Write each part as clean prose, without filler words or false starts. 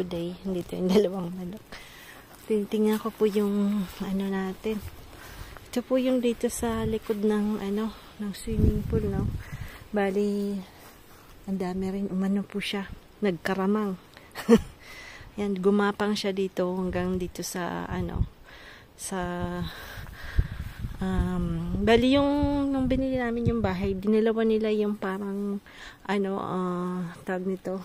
today. Dito yung dalawang manok. Tingnan ko po yung ano natin. Ito po yung dito sa likod ng ano, ng swimming pool, no. Bali, ang dami rin umano po siya. Nagkaramang. Yan, gumapang siya dito hanggang dito sa ano, sa bali yung nung binili namin yung bahay, dinalawa nila yung parang ano, tag nito,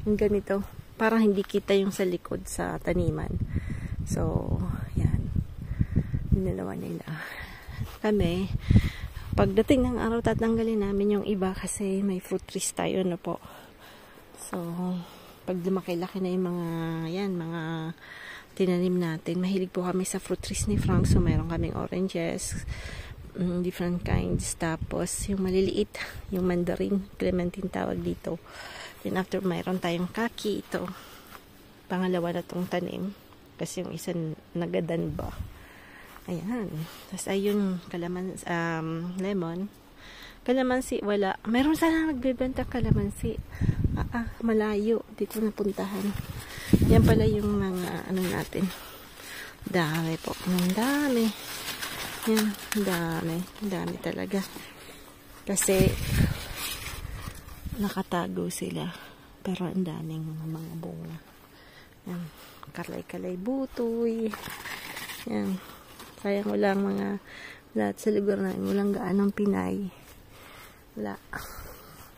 yung ganito, parang hindi kita yung sa likod sa taniman. So yan, dinalawa nila. Kami pagdating ng araw tatanggalin namin yung iba kasi may fruit trees tayo na po. So pag lumaki-laki na yung mga yan, mga tinanim natin. Mahilig po kami sa fruit trees ni Frank. So, mayroon kaming oranges, different kinds. Tapos, yung maliliit, yung mandarin, clementine tawag dito. Then, after, mayroon tayong kaki. Ito, pangalawa na itong tanim. Kasi yung isa nagadan ba. Ayan. Tapos, ayun, lemon. Kalamansi, wala. Mayroon sana nagbebenta kalamansi. Malayo. Dito napuntahan. Yan pala yung mga ano natin. Dami po. Ang dami. Yan. Dami. Dami talaga. Kasi nakatago sila. Pero ang daming mga bunga. Yan. Kalay-kalay butoy. Yan. Sayang walang mga lahat sa lugar na walang gaanong Pinay. Wala.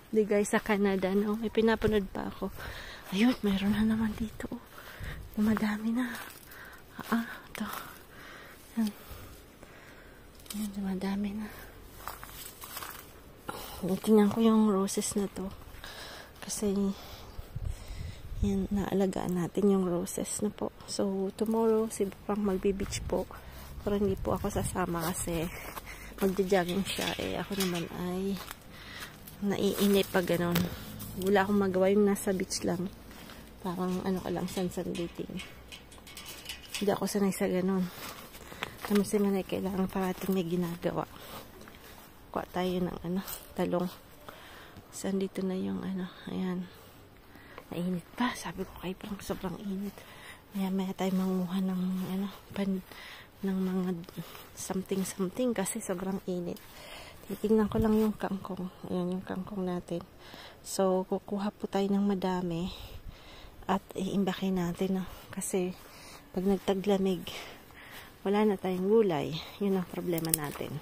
Di guys, sa Canada, no? May pinapanood pa ako. Ayun, mayroon na naman dito. Dumadami na. Ito. Yan. Yan, dumadami na. Tingnan ko yung roses na to. Kasi, yan, naalagaan natin yung roses na po. So, tomorrow, si Frank magbe-beach po. Pero hindi po ako sasama kasi magja-jogging siya. Ako naman ay naiinip pag ganon. Wala akong magawa yung nasa beach lang. Parang ano ka lang, sundating. Hindi ako sanay sa ganon. Kasi man ay kailangan parating may ginagawa. Kuha tayo ng ano, talong. Saan dito na yung ano, ayan. Nainit pa. Sabi ko kay Frank, sobrang init. Maya tayo manguha ng ano, ng mga something kasi sobrang init. Titingnan ko lang yung kangkong. Ayan yung kangkong natin. So, kukuha po tayo ng madami at iimbakin natin. No? Kasi, pag nagtaglamig, wala na tayong gulay. Yun ang problema natin.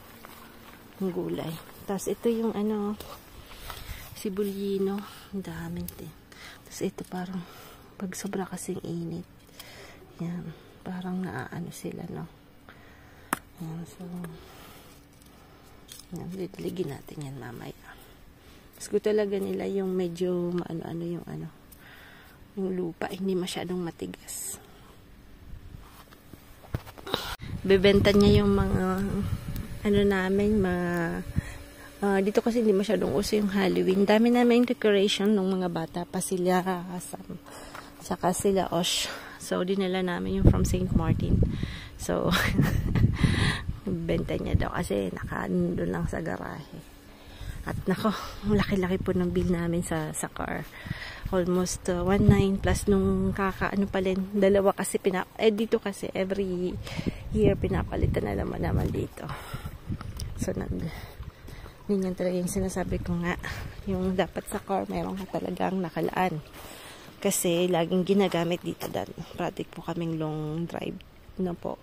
Yung gulay. Tapos, ito yung ano, sibulino. Ang dami din. Tapos, ito parang, pag sobra kasing init. Yan. Parang naaano sila, no? Yan. So, yan, liligin natin yan mamaya. Gusto talaga nila yung medyo ano yung ano, yung lupa, hindi masyadong matigas. Bebenta niya yung mga ano namin, mga dito kasi hindi masyadong uso yung Halloween. Dami namin decoration ng mga bata pa sila saka sila Osh. So dinala namin yung from St. Martin. So benta niya daw kasi nandun lang sa garahe. At nako, laki-laki po ng bill namin sa car. Almost 1.9 plus nung ano palin, dalawa kasi dito kasi every year pinapalitan na naman dito. So ganyan talaga yung sinasabi ko nga, yung dapat sa car mayroon ka talagang nakalaan. Kasi laging ginagamit dito dan. Pratik po kaming long drive na po.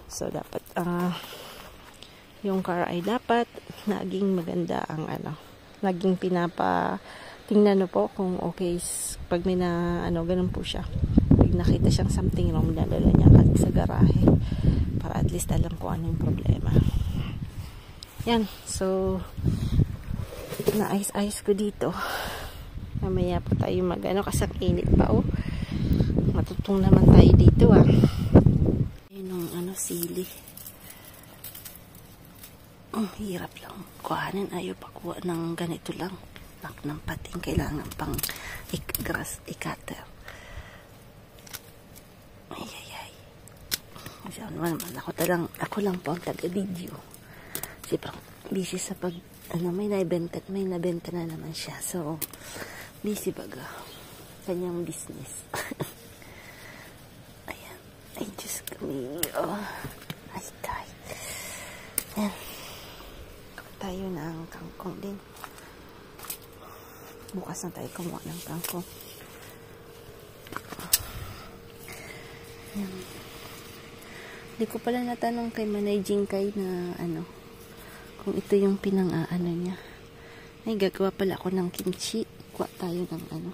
So, dapat, yung car ay dapat naging maganda ang ano. Laging tingnan po kung okay. Pag may ganun po siya. Pag nakita siyang something wrong, dadala niya sa garahe. Para at least alam ko ano yung problema. Yan. So, na-ice ko dito. Mamaya po tayo kasi init pa, oh. Matutong naman tayo dito, sili. Hirap lang kuhanin. Ayaw pa kuha ng ganito lang. Nak ng pating. Kailangan pang grass i-cutter. Ay. Ako lang po ang taga-video. Kasi pang busy sa may nabenta na naman siya. So, busy baga. kanyang business. Ayan. Ay, Diyos kami. Oh. Ay, tay. Ayan. Tayo na ang kangkong din. Bukas na tayo kumuha ng kangkong. Ayan. Hindi ko pala natanong kay Manay Jingkay na kung ito yung pinang-aano niya. Ay, gagawa pala ako ng kimchi. Kuha tayo ng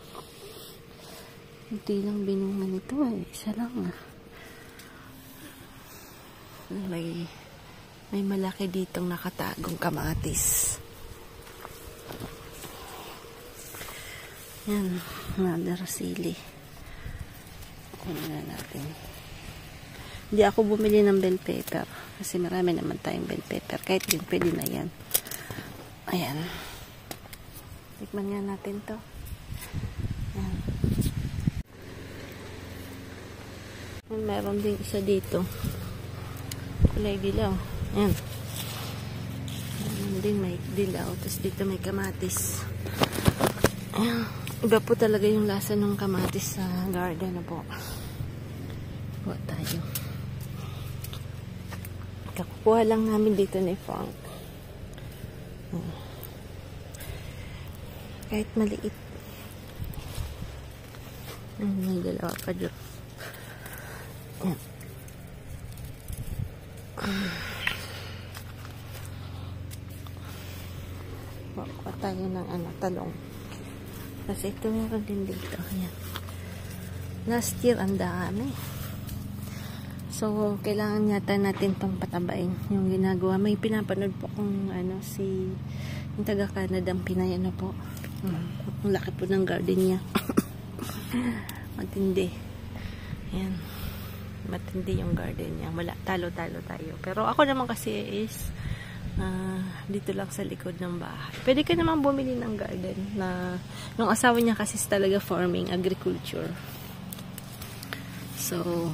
hindi lang binungan nito isa lang may malaki ditong nakatagong kamatis. Yan, another sili. Kunin na natin. Hindi ako bumili ng bell pepper kasi marami naman tayong bell pepper. Kahit yun, pwede na yan. Ayan. Tikman nga natin to. Ayan. Meron din isa dito. Kulay dilaw. Ayan. Meron din may dilaw. Tapos dito may kamatis. Ayan. Iba po talaga yung lasa ng kamatis sa garden na po. Buat tayo. Kakukuha lang namin dito ni Frank. Kahit maliit. May dalawa pa dyan. Ayan. Kuha tayo ng talong. Kasi ito meron din dito. Ayan. Last year, ang dami. So, kailangan yata natin itong patabain. Yung ginagawa. May pinapanood po kung yung taga-Canada ang Pinay po. Ang laki po ng garden niya. Matindi. Ayan. Matindi yung garden niya. Talo-talo tayo. Pero ako naman kasi is dito lang sa likod ng bahay. Pwede ka naman bumili ng garden na nung asawa niya kasi talaga farming, agriculture. So,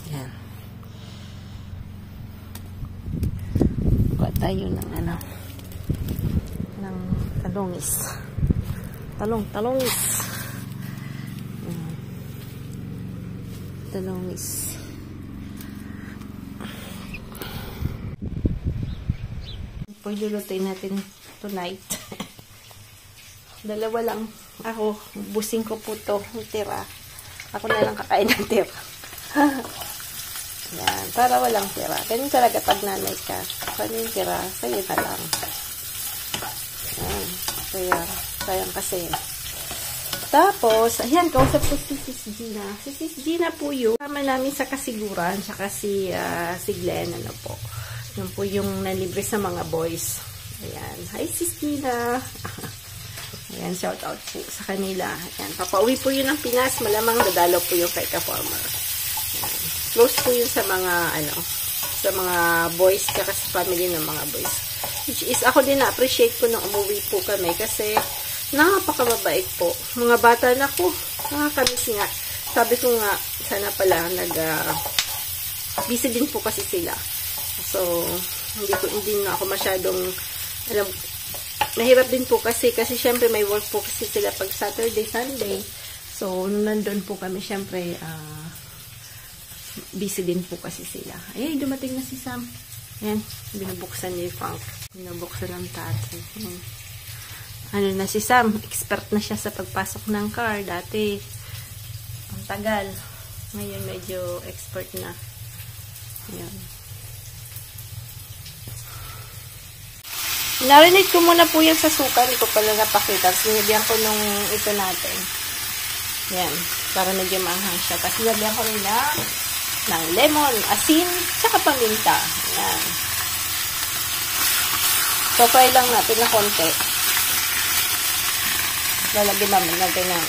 yan. Kuha tayo ng ng talongis. Talongis. Talongis. Lulutuin natin tonight. Dalawa lang ako. Busing ko po to. Tira. Ako na lang kakain ng tira. Yan. Para walang tira. Ganyan talaga pag nanay ka. Kano yung tira? Sa'yo na lang. Yan. Kaya, sayang kasi. Tapos, ayan, kausap ko si Sis Gina. Si Sis Gina po yun. Kasama namin sa kasiguran. Tsaka si Glenn, po. Yun po yung nalibre sa mga boys. Ayan. Hi, Sis Gina. Ayan, shout out po sa kanila. Ayan, papauwi po yun ng Pinas. Malamang dadalo po yung kay ka-farmer. Ayan. Close po yun sa mga, sa mga boys, tsaka sa family ng mga boys. Which is, ako din na-appreciate ko nung umuwi po kami kasi napakababait po. Mga bata na ko, nakakamiss nga. Sabi ko nga, sana pala busy din po kasi sila. So, hindi na ako masyadong, mahirap din po kasi syempre may work po kasi sila pag Saturday, Sunday. So, nandun po kami, syempre, busy din po kasi sila. Ay, dumating na si Sam. Ayan, binubuksan niya yung Frank. Binubuksan ng tatay. Na si Sam, expert na siya sa pagpasok ng car. Dati, ang tagal. Ngayon, medyo expert na. Ayan. Narinig ko muna po yan sa suka. Hindi ko pala napakita. Tapos nilagyan ko nung ito natin. Yan. Para medyo maanghang siya. Tapos nilagyan ko nila ng lemon, asin, tsaka paminta. Yan. So, fry lang natin na konti. Lalagyan namin natin ng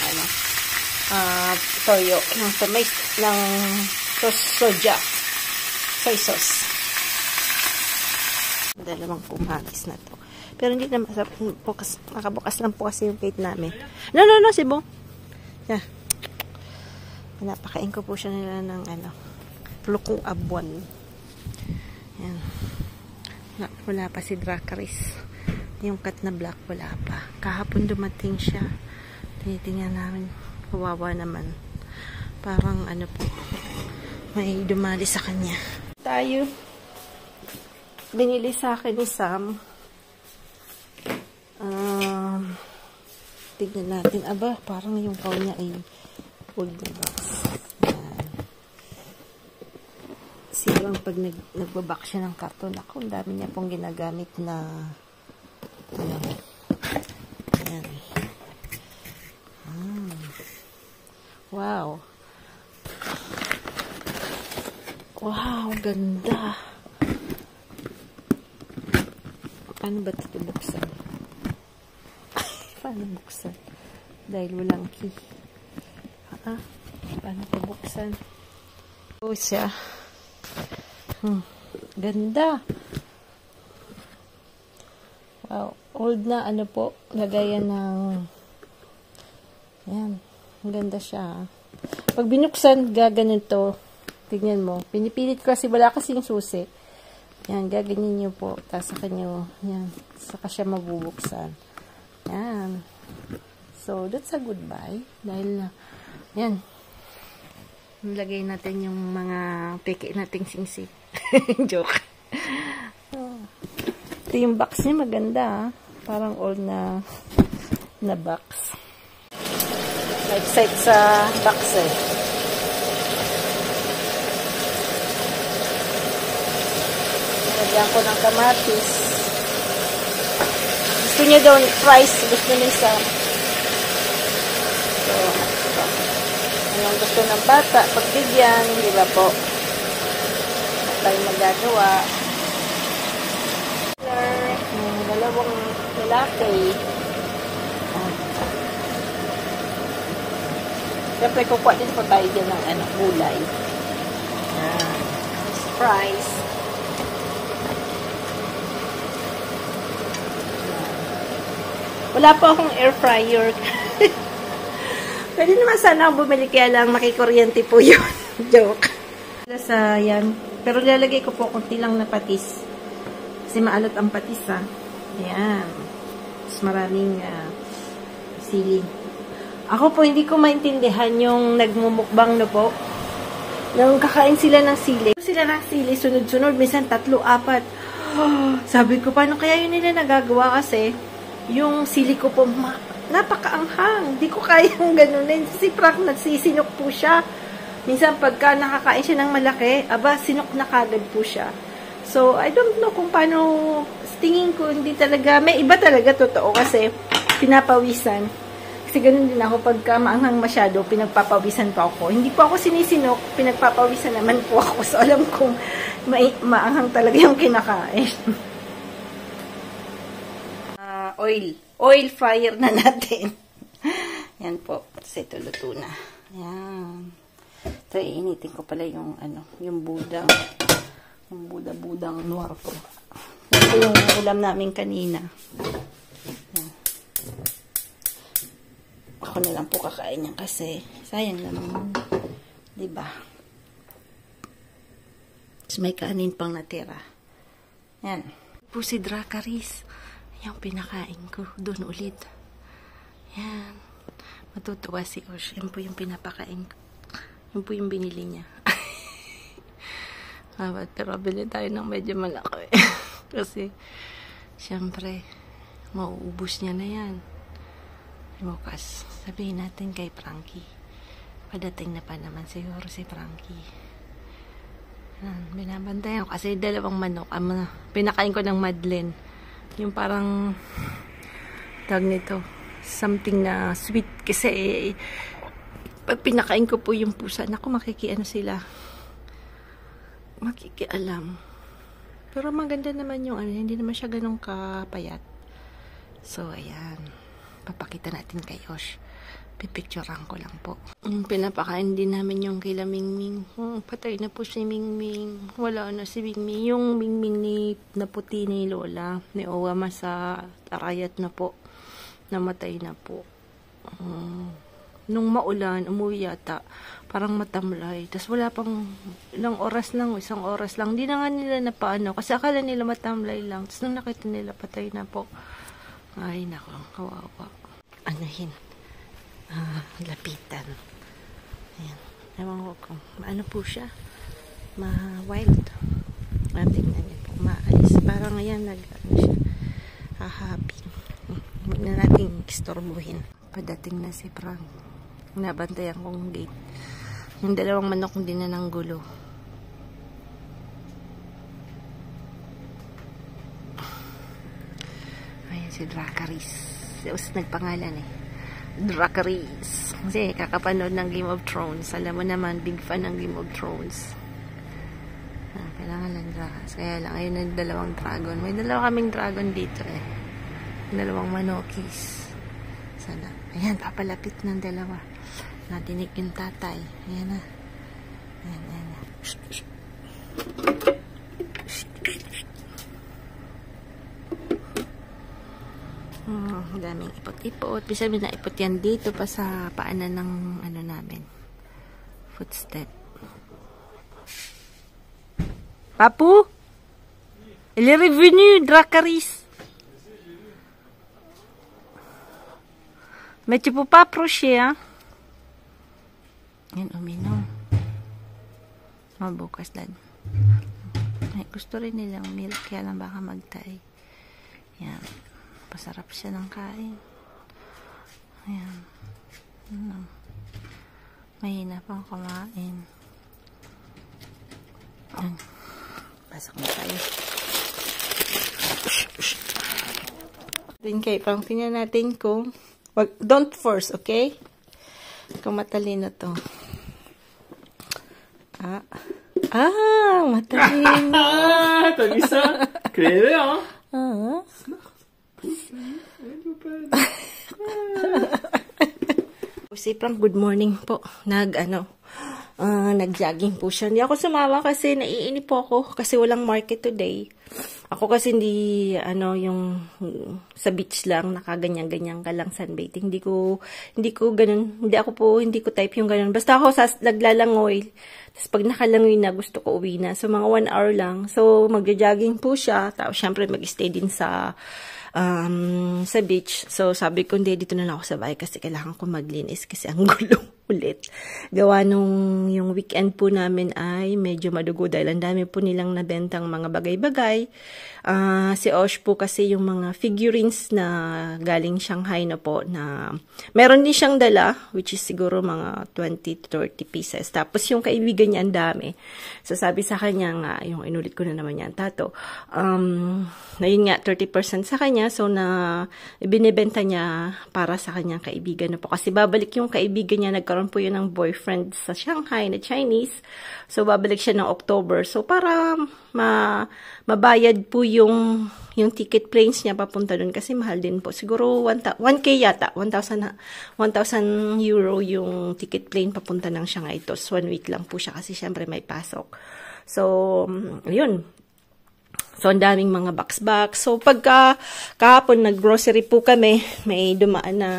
toyo. Ng soja. Soy sauce. Dalawang pumagis na to. Pero hindi na nakabukas lang po kasi yung plate namin. No, Sibo. Yeah. Napakain ko po siya nila ng plukong abuan. Yan. Wala pa si Dracaris. Yung cat na black, wala pa. Kahapon dumating siya. Tinitingnan namin. Kawawa naman. Parang ano po, may dumali sa kanya. Tayo. Binili sa akin ni Sam. Tignan natin. Aba, parang yung kaw niya ay old na box. Sigurang pag nagbabox siya ng karton, ako, ang dami niya pong ginagamit na ano. Ayan. Wow. Wow, ganda. Paano ba ito buksan? Paano buksan? Dahil walang key. Paano ito buksan? Ito siya. Ganda. Wow. Old na ano po. Lagayan ng ayan. Ganda siya. Pag binuksan, gaganito. Tignan mo. Pinipilit ko kasi wala kasi yung susi. Yan, gaganyan nyo po. Tapos saka nyo, yan. Saka siya mabubuksan. Yan. So, that's a goodbye. Dahil, yan. Nilagay natin yung mga peke nating singsing. Joke. Ito yung box niya, maganda. Parang old na box. Excited sa box eh. Nilagyan ko ng kamatis. Gusto niya daw price. Gusto niya isa. So, anong gusto ng bata? Pagbigyan, di ba po? At tayo magagawa. Dalawang lalaki. Siyempre, kukuha din po tayo dyan ng gulay. Fries. Wala po akong air fryer. Pwede naman sana akong bumili, kaya lang makikuryente po yun. Joke. Sa yan. Pero lalagay ko po konti lang na patis. Kasi maalat ang patis, ha. Ayan. Mas maraming sili. Ako po, hindi ko maintindihan yung nagmumukbang na po. Nung kakain sila ng sili. Sunod-sunod. Minsan 3, 4. Sabi ko, paano kaya yun nila nagagawa kasi yung sili ko po, napakaanghang. Hindi ko kayang ganunin. Si Frank, nagsisinok po siya. Minsan, pagka nakakain siya ng malaki, aba, sinok na kagad po siya. So, I don't know kung paano, tingin ko, hindi talaga, may iba talaga, totoo, kasi pinapawisan. Kasi ganun din ako, pagka maanghang masyado, pinagpapawisan pa ako. Hindi po ako sinisinok, pinagpapawisan naman po ako. So, alam kong maanghang talaga yung kinakain. Oil fryer na natin. Yan po. Kasi ito luto na. Yan. Ito, iinitin ko pala yung, yung budang noir po. Ito yung ulam namin kanina. Yan. Ako na lang po kakain yan kasi sayang naman. Diba? Tapos may kanin pang natira. Yan. Po si Dracarys. Yung pinakain ko. Doon ulit. Yan. Matutuwa si Osh. Yan po yung pinapakain ko. Yan po yung binili niya. Pero bili tayo ng medyo malaki. Kasi, syempre, mauubos niya na yan. Bukas, sabihin natin kay Frankie. Padating na pa naman siguro si Frankie. Binabantayan ko kasi 2 manok. Pinakain ko ng Madeleine. Yung parang tawag nito, something na sweet. Kasi pag pinakain ko po yung pusa, naku, sila. Makikialam. Pero maganda naman yung hindi naman siya ganun kapayat. So, ayan. Papakita natin kay Osh. Pipicturean ko lang po. Pinapakain din namin yung kila Mingming. Patay na po si Mingming. Wala na si Mingming. Yung Mingming na puti ni Lola, ni Owama sa Arayat na po. Namatay na po. Nung maulan, umuwi yata. Parang matamlay. Tapos wala pang ilang oras lang, 1 oras lang. Hindi na nga nila napaano. Kasi akala nila matamlay lang. Tapos nung nakita nila, patay na po. Ay, nako. Kawawa. Anuhin. lapitan. Ayan. Ewan ko kung ano po siya. Ma-wild. Tingnan niyo po. Maalis. Parang ngayon ano siya. Happy. Huwag na natin istorbuhin. Padating na si Frank. Nabantayan kong gate. Yung dalawang manok hindi na ng gulo. Ayan si Dracarys. Tapos nagpangalan eh. Dracarys. Kasi kakapanood ng Game of Thrones. Alam mo naman, big fan ng Game of Thrones. Kailangan lang Dracarys. Kaya lang, ayun ang dalawang dragon. May dalawa kaming dragon dito eh. Dalawang manokis. Sana. Ayan, papalapit ng dalawa. Natinig yung tatay. Ayan na. Ayan, ayan na. Daming ipot-ipot. Bisa na ipot yan dito pa sa paanan ng ano namin. Footstep. Papu? Il est revenu, Dracarys. Mais tu peux pas approcher, hein? Yan, uminom. Mabukas lang. Ay, gusto rin nilang milk, kaya lang baka magtay. Yan. Pasarap siya ng kain. Ayan. Mahina pang kumain. Ayan. Pasok na tayo. Din kay Pang, tingnan natin kung don't force, okay? Kung matalino to. Matalino. T'as vu ça? Clever, hein? Si Frank, good morning po. Nag-jogging po siya. Hindi ako sumama kasi naiinip po ako kasi walang market today. Ako kasi hindi yung sa beach lang nakaganyan-ganyan ka lang sunbathing. Hindi ko ganun. Hindi ko type yung ganun. Basta ako naglalangoy. Tapos pag nakalangoy na, gusto ko uwi na. So mga 1 hour lang. So magja-jogging po siya. Tapos syempre mag-stay din sa beach. So, sabi ko, hindi, dito na lang ako sa bahay kasi kailangan ko maglinis kasi ang gulo ulit. Gawa nung yung weekend po namin ay medyo madugo dahil ang dami po nilang nabentang mga bagay-bagay. Si Osh po kasi yung mga figurines na galing Shanghai na po na meron din siyang dala, which is siguro mga 20 to 30 pieces. Tapos yung kaibigan niya ang dami. So, sabi sa kanya nga, yung inulit ko na naman yan, Tato, na yun nga, 30% sa kanya. So, na binibenta niya para sa kanyang kaibigan na po. Kasi babalik yung kaibigan niya, nagkaroon po yun ng boyfriend sa Shanghai na Chinese. So, babalik siya ng October. So, para mabayad po yung ticket planes niya papunta dun kasi mahal din po. Siguro 1K yata. 1,000 euro yung ticket plane papunta ng Shanghai. Tos 1 week lang po siya kasi syempre may pasok. So, yun. So, ang daming mga box-box. So, kahapon nag-grocery po kami, may dumaan na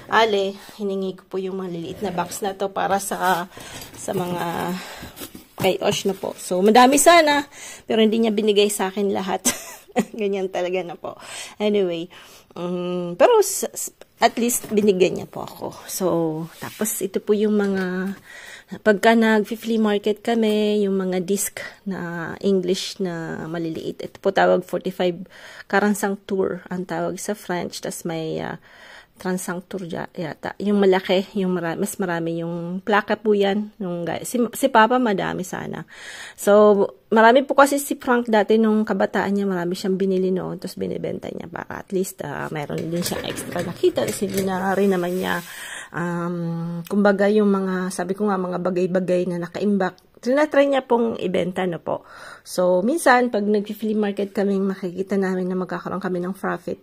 ale. Hiningi ko po yung maliliit na box na to para sa mga kay Osh na po. So, madami sana, pero hindi niya binigay sa akin lahat. Ganyan talaga na po. Anyway, pero at least binigyan niya po ako. So, tapos ito po yung mga pagka nag-flea market kami, yung mga disc na English na maliliit. Ito po tawag 45 karansang tour ang tawag sa French. Tapos may transang tour yata. Yung malaki, yung mas marami yung plaka po yan. Si Papa madami sana. So, marami po kasi si Frank dati nung kabataan niya, marami siyang binili noon. Tapos binibenta niya para at least mayroon din siyang extra nakita. Kasi hindi na rin naman niya kumbaga yung mga, sabi ko nga, mga bagay-bagay na nakaimbak, tinatry niya pong ibenta na po. So, minsan, pag nag-flea market kami, makikita namin na magkakaroon kami ng profit.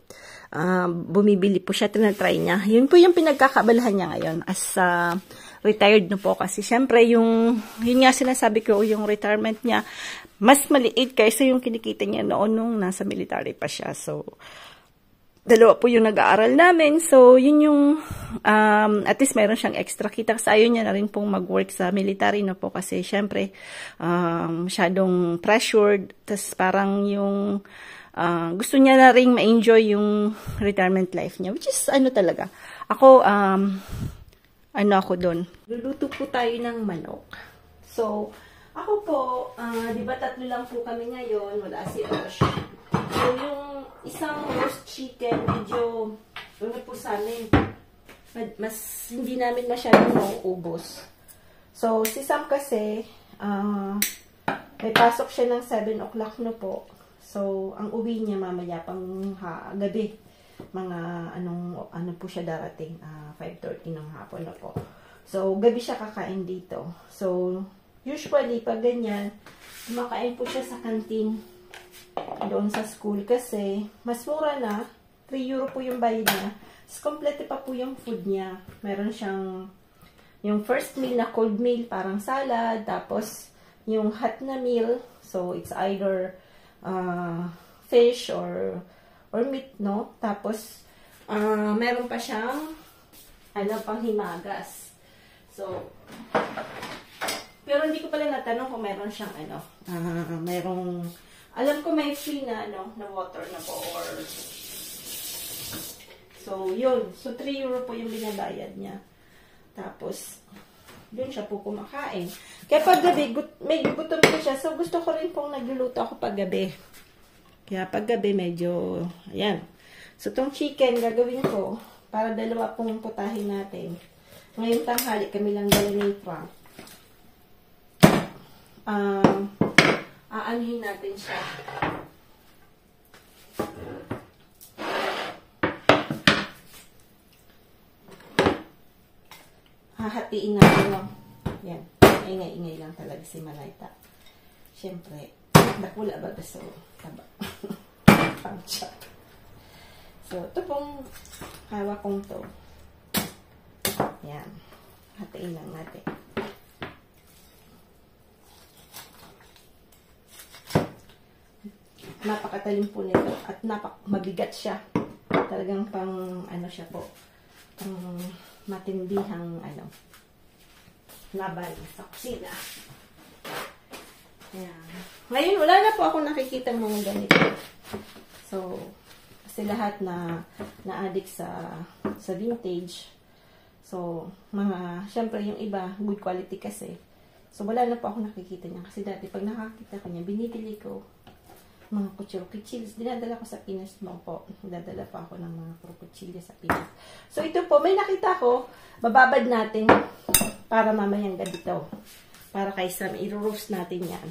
Bumibili po siya, tinatry niya. Yun po yung pinagkakabalahan niya ngayon as retired na po. Kasi, syempre, yun nga sinasabi ko, yung retirement niya, mas maliit kaysa yung kinikita niya noon nung nasa military pa siya. So, Dalawa po yung nag-aaral namin. So, yun yung, at least meron siyang extra kita. Kasi ayaw niya na rin pong mag-work sa military na po. Kasi, syempre, masyadong pressured. Tapos, parang yung, gusto niya na rin ma-enjoy yung retirement life niya. Which is, ano talaga. Ako, ano ako doon. Luluto po tayo ng manok. So, ako po, di ba 3 lang po kami ngayon. Wala si Rosh. So, yung isang roast chicken, medyo, ano po sa amin, mas hindi namin masyadong mauubos. So, si Sam kasi, may pasok siya ng 7 o'clock na po. So, ang uwi niya mamaya pang gabi. Mga, ano po siya darating, 5:30 ng hapon na po. So, gabi siya kakain dito. So, usually, pag ganyan, kumakain po siya sa canteen doon sa school kasi mas mura na, 3 euro po yung bayad niya. Kompleto pa po yung food niya. Meron siyang yung first meal na cold meal, parang salad, tapos yung hot na meal, so it's either fish or meat, no? Tapos meron pa siyang panghimagas. So, pero hindi ko pala natanong kung meron siyang merong, alam ko may free na na water na po or so yun. So 3 euro po yung binabayad niya. Tapos doon siya po kumakain. Kaya pag gabi, may gutom po siya. So gusto ko rin pong nagluluto ako pag gabi. Kaya pag gabi medyo, ayan. So tong chicken gagawin ko para 2 pong putahin natin. Ngayong tanghali kami lang dala ni Frank. Aanhin natin siya. Hahatiin natin lang. Yan. Ingay-ingay lang talaga si Malayta. Siyempre, nakula ba gusto? Taba. Pang-chop. So, ito pong hawak kong to. Yan. Hatiin lang natin. Napakatalim po nito at mabigat siya. Talagang pang siya po. Pang matindihang laban sa kusina. Ayan. Ngayon wala na po ako nakikita mga ganito. So kasi lahat na addict sa vintage. So syempre yung iba good quality kasi. So wala na po ako nakikita niya kasi dati pag nakakita ko niya binibili ko mga kuchillos. Dinadala ko sa Pinas mo po. Dinadala pa ako ng mga kuchillos sa Pinas. So, ito po. May nakita ko. Bababad natin para mamayang gabi ito. Para kay Sam. I-roast natin yan.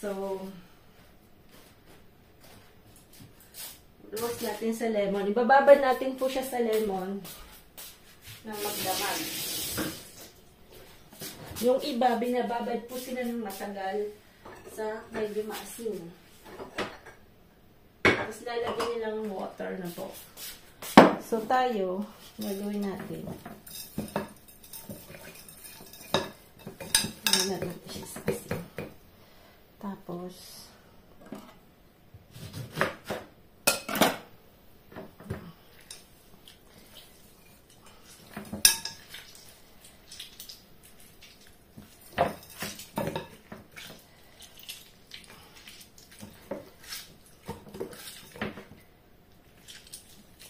So, roast natin sa lemon. Ibababad natin po siya sa lemon na magdamag. Yung iba, binababad po sila ng matagal sa medyo maasin. Tapos lalagyan nilang water na po. So tayo, gagawin natin. Lalagyan natin siya sa asin. Tapos,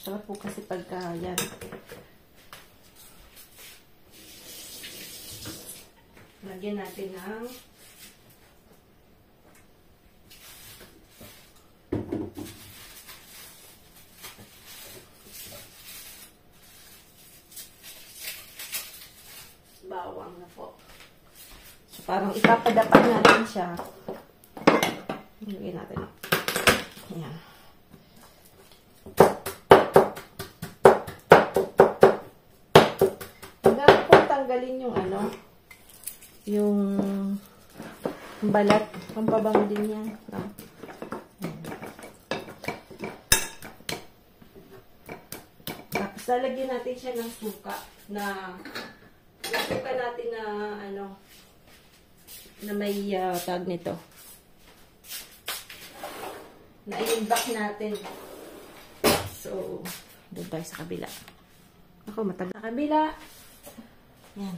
sarap po kasi pagka yan. Lagyan natin ng bawang na po. So, parang ipapadapan natin siya. Lagyan natin. Ayan. Tanggalin yung yung balat, pampabango din yan. Tapos lalagyan natin siya ng suka na natin na na may tag nito. Na i-back natin. So, doon tayo sa kabila. Ako, matagal sa kabila. Yan.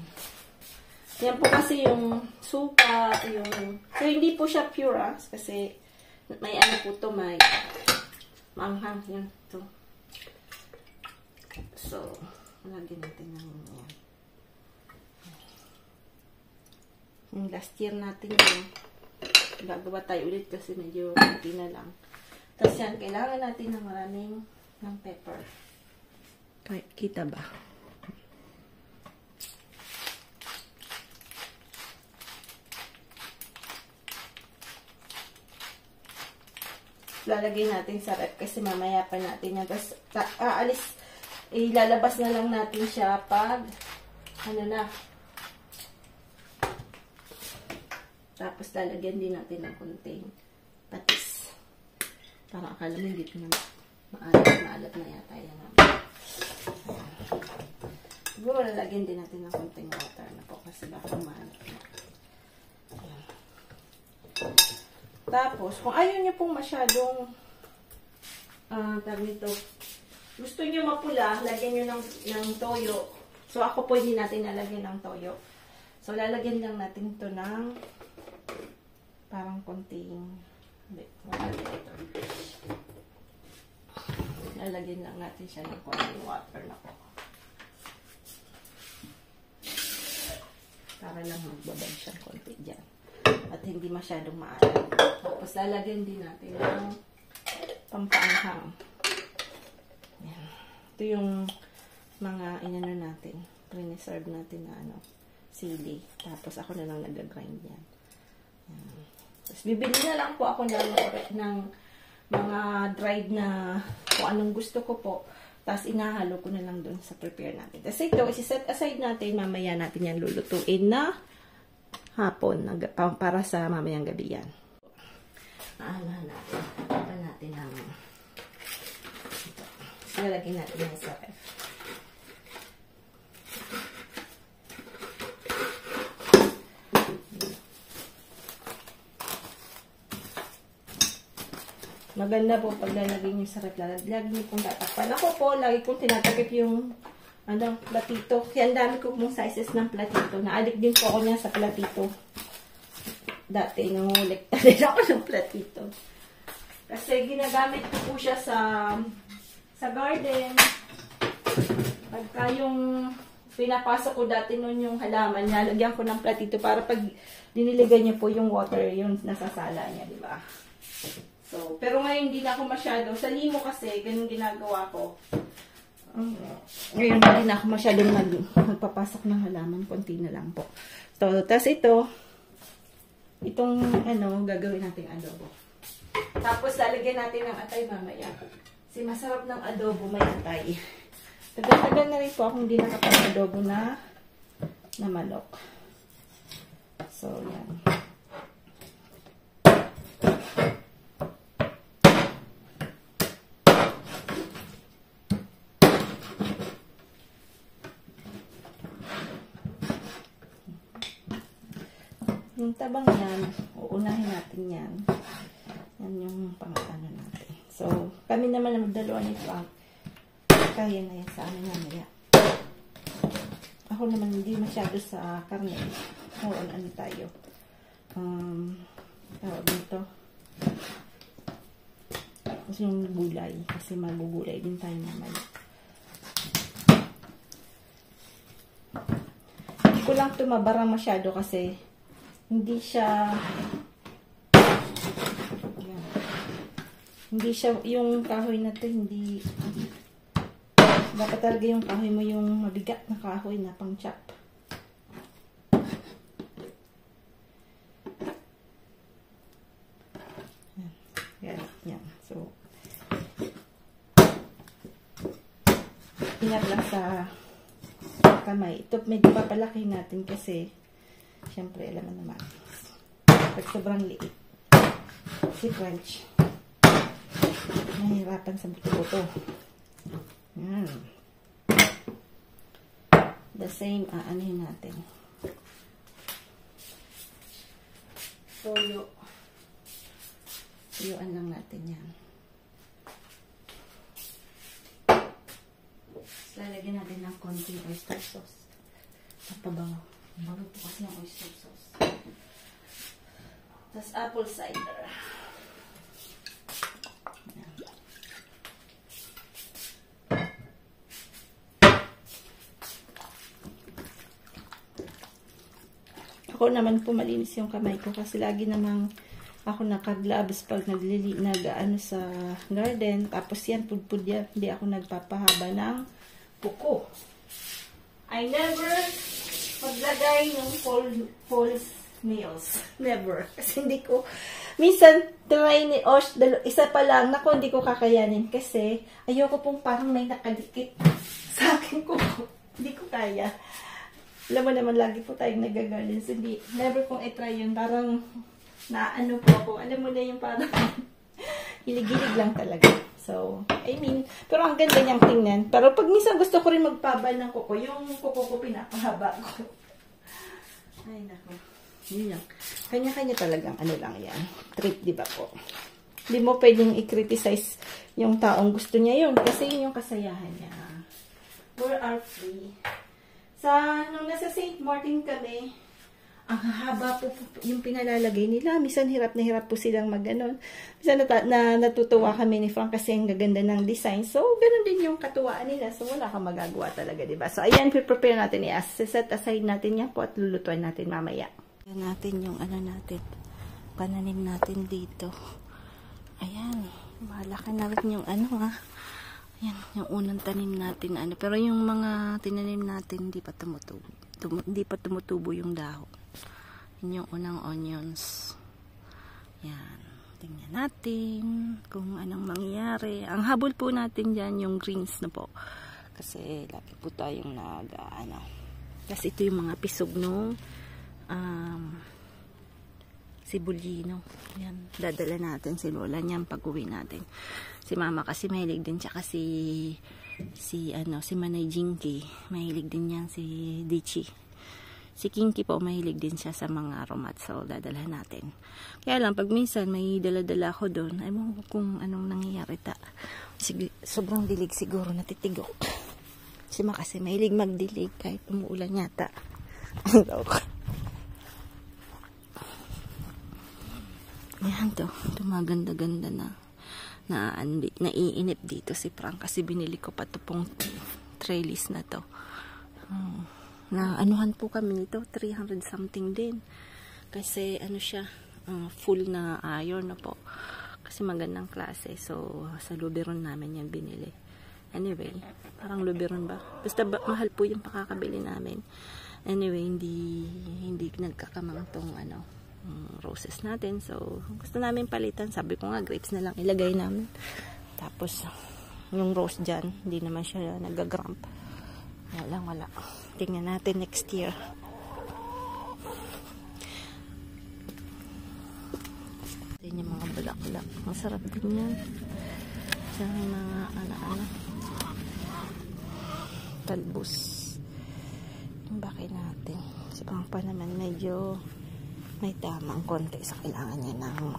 Yan po kasi yung suka, yung... So, hindi po siya pure, kasi may ano po to, may manghang yan to. So, lagyan natin ng yan. Yung last year natin yung gagawa tayo ulit kasi medyo konti na lang. Tapos yan, kailangan natin ng maraming ng pepper. Kita ba? Lalagay natin sa rep kasi mamaya pa natin yan. Tapos, ilalabas na lang natin siya pag, ano na. Tapos, lalagyan din natin ng konting patis. Para akala mo hindi na maalat na yata yan. Siguro, lalagyan din natin ng konting water na po kasi baka maalat na. Tapos, kung ayaw nyo pong masyadong tawag nito, gusto nyo mapula, lagyan nyo ng toyo. So, ako po hindi natin nalagyan ng toyo. So, lalagyan lang natin ito ng parang konting, lalagyan lang natin siya ng konting water na po. Para lang magbabad siya konti dyan. At hindi masyadong maalat. Tapos lalagyan din natin ng pampaanghang. Yan. Ito yung mga inano natin. Pre-serve natin na sili. Tapos ako na lang nag-grind yan. Yan. Tapos bibili na lang po ako ng mga dried na kung anong gusto ko po. Tapos inahalo ko na lang dun sa prepare natin. Tapos ito, isi-set aside natin. Mamaya natin yan lulutuin na hapon para sa mamayang gabi yan. Ano natin ang ito. Lalagyan natin yan sa ref. Maganda po pag lalagay nyo sa ref. Lagi nyo pong tatakpan. Ako po, lagi kong tinatakip yung platito. Kaya ang dami ko pong sizes ng platito. Na-addict din po ako niya sa platito. Dati, nangulikta din ako ng platito. Kasi ginagamit ko po siya sa garden. Pagka yung pinapasok ko dati nun yung halaman, nalagyan ko ng platito para pag diniligan niyo po yung water, yung nasasala niya, di ba? So, pero ngayon hindi na ako masyado. Sa limo kasi, ganun ginagawa ko. Ngayon, hindi na ako masyadong magpapasok ng halaman. Konti na lang po. So, tapos itong gagawin nating adobo. Tapos, lalagyan natin ng atay mamaya. Kasi masarap ng adobo may atay. Tagal-tagal na rin po akong hindi nakapag-adobo na manok. So, yan. Yung tabang yan, uunahin natin yan. Yan yung pang-ano natin. So, kami naman na magdalawa nito kaya na yan sa amin mamaya. Ako naman hindi masyado sa karne. So, ano tayo? Tawag nito. Kasi yung gulay. Kasi magugulay din tayo mamaya. Hindi ko lang ito mabara masyado kasi hindi siya yung kahoy na ito hindi dapat talaga yung kahoy mo yung mabigat na kahoy na pang chop. Yan. So ingat lang sa kamay. Ito medyo papalaki natin kasi siyempre, alam mo naman. Pag sobrang liit. Si French. Nahihirapan sa buto-buto. Yan. The same, aanihin natin. Toyo. Toyoan lang natin yan. lalagyan natin ng konti oyster sauce. At pabango. Bago po kasi ng oyster sauce. Tapos apple cider. Ako naman po malinis yung kamay ko kasi lagi namang ako naka-gloves pag nag-ano sa garden. Tapos yan, pudpud yan. Hindi ako nagpapahaba ng kuko. I never maglagay ng false nails. Never. Kasi hindi ko, minsan, try ni Osh, isa pa lang, naku, hindi ko kakayanin. Kasi, ayoko pong parang may nakadikit sa akin kuko. Hindi ko kaya. Alam mo naman, lagi po tayong nagagaling. So, never kong i-try yun. Parang, naano po ako. Alam mo na yung parang, hilig-hilig lang talaga. So, I mean, pero ang ganda niyang tingnan. Pero pag minsan gusto ko rin magpabal ng kuko, yung kuko ko pinapahaba ko. Ay, naku. Yun lang. Kanya-kanya talagang ano lang yan. Trip, di ba po? Hindi mo pwedeng i-criticize yung taong gusto niya yun. Kasi yun yung kasayahan niya. We are free. Nung nasa St. Martin kami, ang haba po yung pinalalagay nila. Minsan hirap na hirap po silang mag-ganon. Minsan natutuwa kami ni Frank kasi ang gaganda ng design. So, ganon din yung katuwaan nila. So, wala kang magagawa talaga, diba? So, ayan, prepare natin i-set aside natin yan po at lulutuin natin mamaya. Ayan natin yung ano natin, pananim natin dito. Ayan, malaki na rin yung ano ha. Ayan, yung unang tanim natin ano. Pero yung mga tinanim natin hindi pa tumutubo. Hindi pa tumutubo yung dahon. Yun yung unang onions. Yan. Tingnan natin kung anong mangyayari. Ang habol po natin dyan yung greens na po. Kasi lagi po tayong ano. Kasi ito yung mga pisog no. Sibulino. Yan. Dadala natin si Lola niyan pag uwi natin. Si Mama kasi mahilig din siya kasi si Manay Jinky. Mahilig din yan si Dichi. Si Kinky po, mahilig din siya sa mga aromat. So, dadalhan natin. Kaya lang, pag minsan may dala-dala ako doon, ay mo kung anong nangyayari ta. Sobrang dilig siguro, natitigok. Si Ma kasi mahilig magdilig kahit umuulan yata. Yan to. Tumaganda-ganda na. Naiinip dito si Frank kasi binili ko pa ito pong trellis na to. Na anuhan po kami nito, 300 something din. Kasi ano siya, full na iron na po. Kasi magandang klase. So, sa Luberon namin yan binili. Anyway, parang Luberon ba? Basta mahal po yung pakakabili namin. Anyway, hindi nagkakamang tong roses natin. So, gusto namin palitan. Sabi ko nga, grapes na lang ilagay namin. Tapos, yung rose dyan, hindi naman siya nag-gramp. Wala. Tingnan natin next year. Ito yung mga bulaklak. Masarap din yan. Sa mga anak-anak. Talbos. Yung bakit natin. Si Pangpa naman medyo may tamang konti sa kailangan niya ng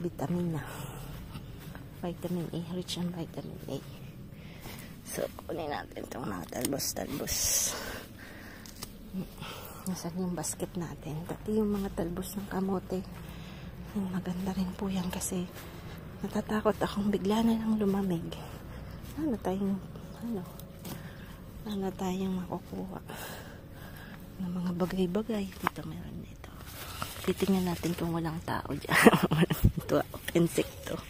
vitamina. Vitamin A. Rich on vitamin A. So, kunin natin itong mga talbos. Nasaan yung basket natin? Dati yung mga talbos ng kamote. Maganda rin po yan kasi natatakot akong bigla na lang lumamig. Ano tayong makukuha ng mga bagay-bagay. Dito meron dito. Titingnan natin kung walang tao dyan. Ito, insekto.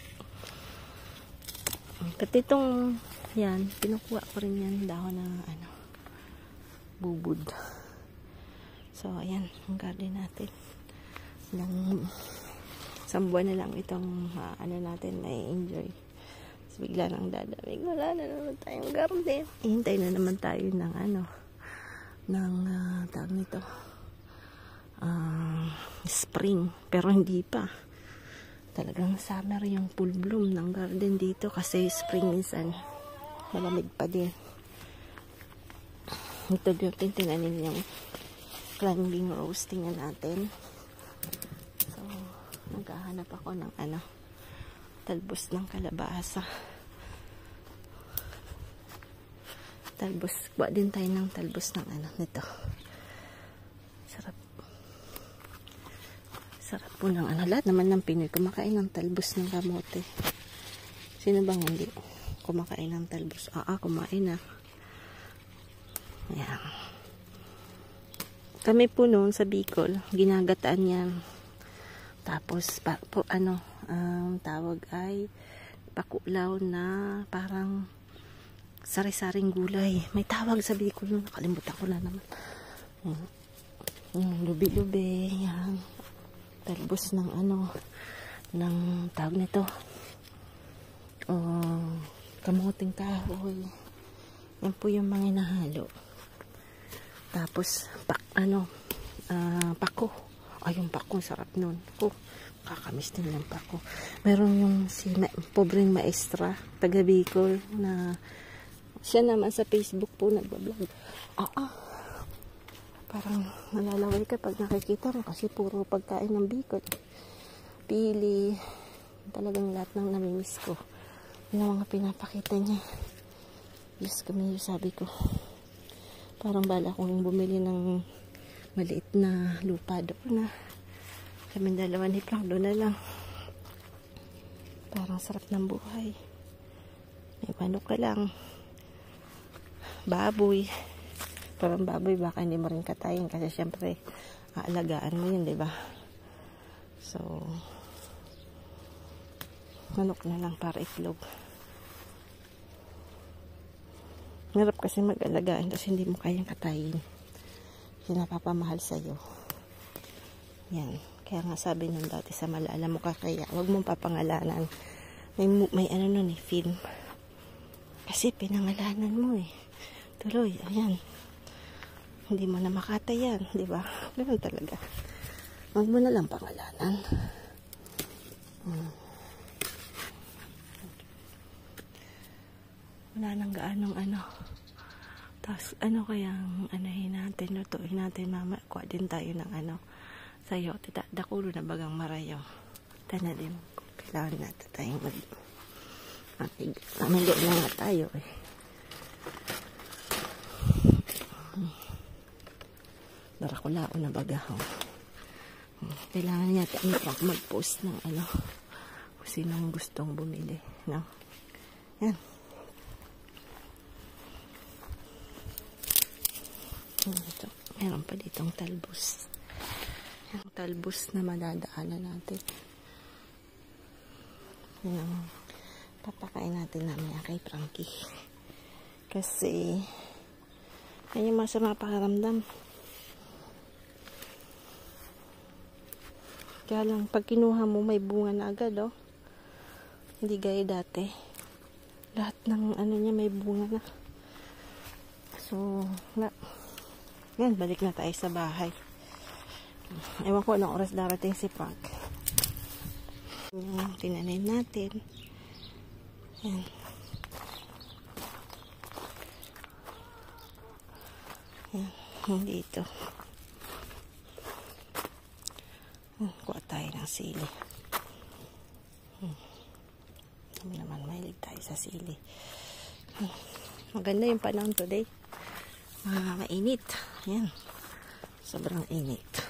Pati itong yan, pinukuha ko rin yan dahon ng bubud. So, ayan, ang garden natin. Isang buwan na lang itong natin na enjoy. So, bigla nang dadamig. Wala na naman tayong garden. Hintay na naman tayo ng tawag nito. Spring. Pero hindi pa. Talagang summer yung full bloom ng garden dito kasi spring minsan malamig pa din. Ito din tinanin yung climbing rose. Tingnan natin. So, naghahanap ako ng talbos ng kalabasa. Talbos. Kuha din tayo ng talbos ng ano, nito. Sarap. Sarap po ng ano. Lahat naman ng Pinoy kumakain ng talbos ng kamote. Sino bang hindi kumakain ng talbos? Kumain na. Ayan. Kami po noon sa Bicol, ginagataan yan. Tapos, tawag ay pakulaw na parang sari-saring gulay. May tawag sa Bicol noon. Nakalimutan ko na naman. Lubi-lubi. Yan. Talbos ng ng tawag nito. Kamuting kahoy. Yan po yung mga inahalo. Tapos, pako. Yung pako, sarap nun. Kakamiss din ng pako. Meron yung pobreng maestra, taga Bicol, na siya naman sa Facebook po nagbablog. Parang nalalaway ka pag nakikita mo kasi puro pagkain ng Bicol. Pili. Talagang lahat ng namimiss ko. Yung mga pinapakita niya. Diyos kami, sabi ko. Parang bala kong bumili ng maliit na lupa doon na. Kami dalawa ni Frank doon na lang. Parang sarap ng buhay. May manok ka lang. Baboy. Parang baboy baka hindi mo rin katayin kasi syempre aalagaan mo yun, diba? So, manok na lang para itlog. Hirap kasi mag-alagaan kasi hindi mo kayang katayin. Yung napapamahal sa'yo. Yan. Kaya nga sabi nung dati sa Malala mo kaya huwag mong papangalanan. May nun film. Kasi pinangalanan mo Tuloy, ayan. Hindi mo na makatayan, di ba? Ganun talaga. Huwag mo na lang pangalanan. Wala nang gaanong Tapos, kayang natin, lutuin natin mama. Kuha din tayo ng sayo. Dakulo na bagang marayo. Tanalim. Kailangan natin tayong mamigo na nga tayo Darakulao na bagahaw. Kailangan niya mag-post ng kung sinong gustong bumili. No? Yan. Ito. Meron pa ditong talbos. Yung talbos na madadaanan natin. Yung papakain natin namin kay Frankie. Kasi yan yung masama pakiramdam. Kaya lang pag kinuha mo may bunga na agad Hindi gaya dati. Lahat ng niya may bunga na. So, yan, balik na tayo sa bahay. Ewan ko anong oras darating si Frank. Yung tinanim natin. Yan. Yan, dito. Kuha tayo ng sili. Naman mahilig tayo sa sili. Maganda yung panahon today. Mainit. Yan. Sobrang init.